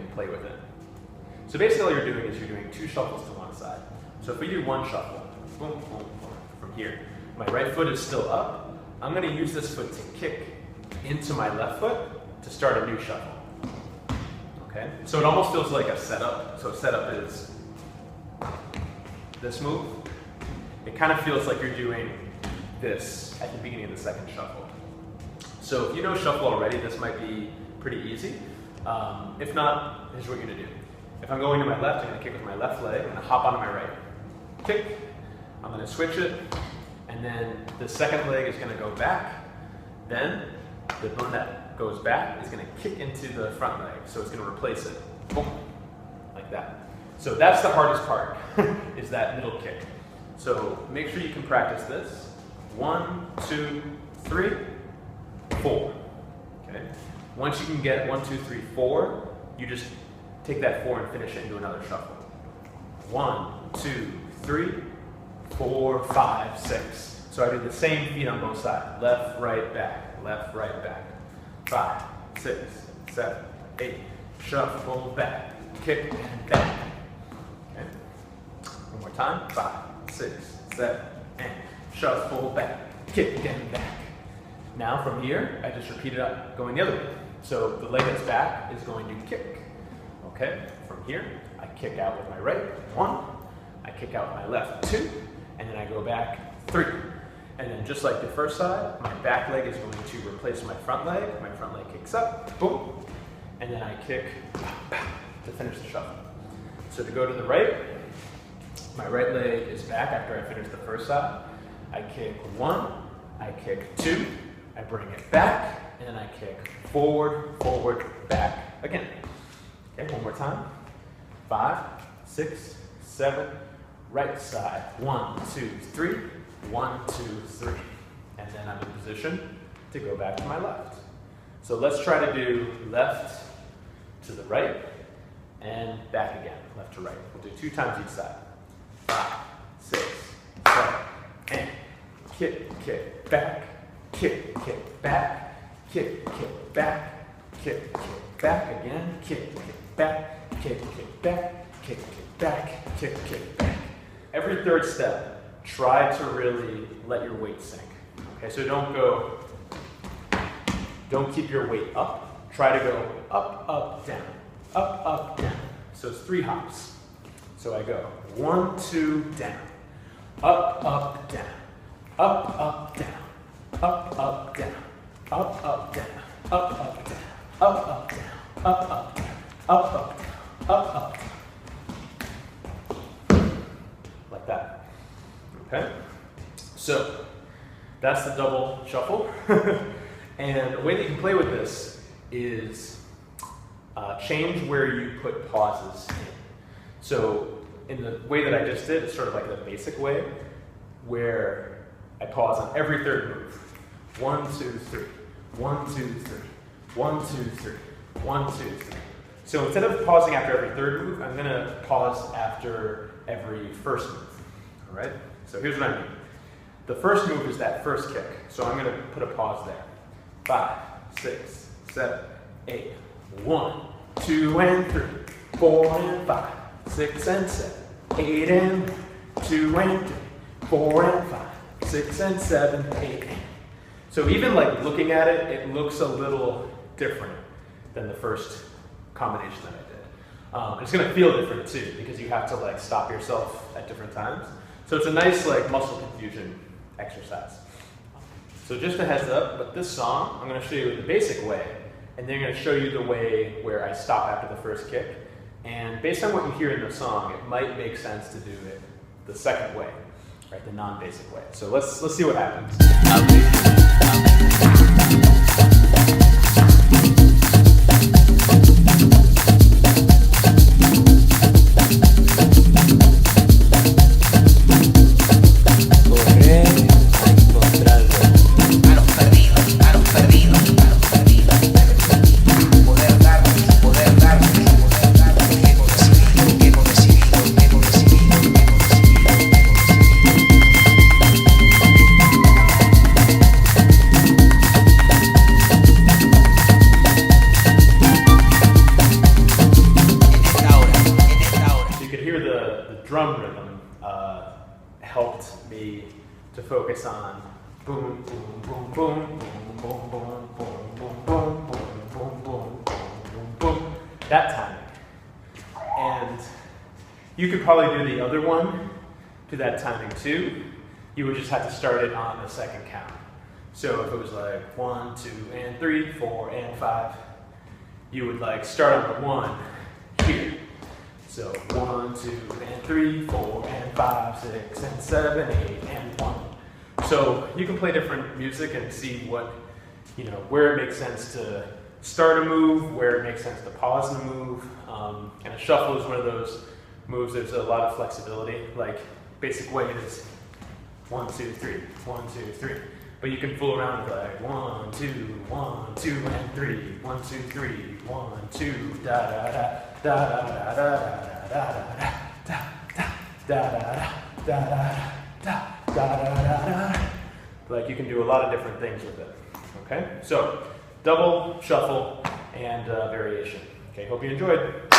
can play with it. So basically all you're doing is you're doing 2 shuffles to one side. So if we do 1 shuffle, boom, boom, boom, from here, my right foot is still up. I'm going to use this foot to kick into my left foot to start a new shuffle. Okay? So it almost feels like a setup. So a setup is this move. It kind of feels like you're doing this at the beginning of the second shuffle. So if you know shuffle already, this might be pretty easy. If not, here's what you're going to do. If I'm going to my left, I'm going to kick with my left leg, I'm going to hop onto my right. Kick, I'm going to switch it, and then the second leg is going to go back. Then the one that goes back is going to kick into the front leg, so it's going to replace it. Boom, like that. So that's the hardest part, is that middle kick. So make sure you can practice this. 1, 2, 3, 4. Okay. Once you can get 1, 2, 3, 4, you just take that 4 and finish it into another shuffle. 1, 2, 3, 4, 5, 6. So I do the same feet on both sides. Left, right, back. Left, right, back. 5, 6, 7, 8. Shuffle back. Kick and back. Okay. One more time. 5, 6, 7, 8. Shuffle back. Kick and back. Now from here, I just repeat it up going the other way. So the leg that's back is going to kick. Okay, from here, I kick out with my right, 1. I kick out with my left, 2. And then I go back, 3. And then just like the first side, my back leg is going to replace my front leg. My front leg kicks up, boom. And then I kick to finish the shuffle. So to go to the right, my right leg is back after I finish the first side. I kick 1, I kick 2, I bring it back, and then I kick forward, forward, back again. Okay, one more time. 5, 6, 7, right side. 1, 2, 3, 1, 2, 3. And then I'm in position to go back to my left. So let's try to do left to the right and back again, left to right. We'll do 2 times each side. 5, 6, 7, and kick, kick, back, kick, kick, back, kick, kick, back, kick, kick, back again, kick, kick, back, kick, kick, back, kick, kick, back, kick, kick, back. Every third step, try to really let your weight sink. Okay, so don't keep your weight up. Try to go up, up, down, up, up, down. So it's 3 hops. So I go 1, 2, down, up, up, down, up, up, down, up, up, down, up, up, down, up, up, down, up, up, down, up, up, down, up, up, down, up, up, down. Like that. Okay? So that's the double shuffle. And the way that you can play with this is change where you put pauses in. So in the way that I just did, it's sort of like the basic way, where I pause on every third move. 1, 2, 3. 1, 2, 3. 1, 2, 3. 1, 2, 3. So instead of pausing after every third move, I'm going to pause after every first move. All right? So here's what I mean. The first move is that first kick. So I'm going to put a pause there. 5, 6, 7, 8. 1, 2, and 3. 4 and 5. 6 and 7. 8 and 2 and 3. 4 and 5. 6 and 7, 8. So even like looking at it, it looks a little different than the first combination that I did. It's going to feel different too, because you have to like stop yourself at different times. So it's a nice like muscle confusion exercise. So just a heads up, but this song, I'm going to show you the basic way, and then I'm going to show you the way where I stop after the first kick. And based on what you hear in the song, it might make sense to do it the second way, right? The non-basic way. So let's see what happens. drum rhythm helped me to focus on boom, boom, boom, boom, boom, boom, boom, boom, boom, boom, boom, boom, boom, boom, that timing. And you could probably do the other one to that timing too. You would just have to start it on the second count. So if it was like 1, 2, and 3, 4, and 5, you would like start on the 1 here. So 1, 2, and 3, 4, and 5, 6, and 7, 8, and 1. So you can play different music and see what, where it makes sense to start a move, where it makes sense to pause in a move. And a shuffle is one of those moves. There's a lot of flexibility. Like basic way is 1, 2, 3, 1, 2, 3. But you can fool around with like 1, 2, 1, 2, and 3, 1, 2, 3, 1, 2, da da da da da da da da da da da da da da da. Like you can do a lot of different things with it. Okay, so double, shuffle, and variation. Okay, hope you enjoyed.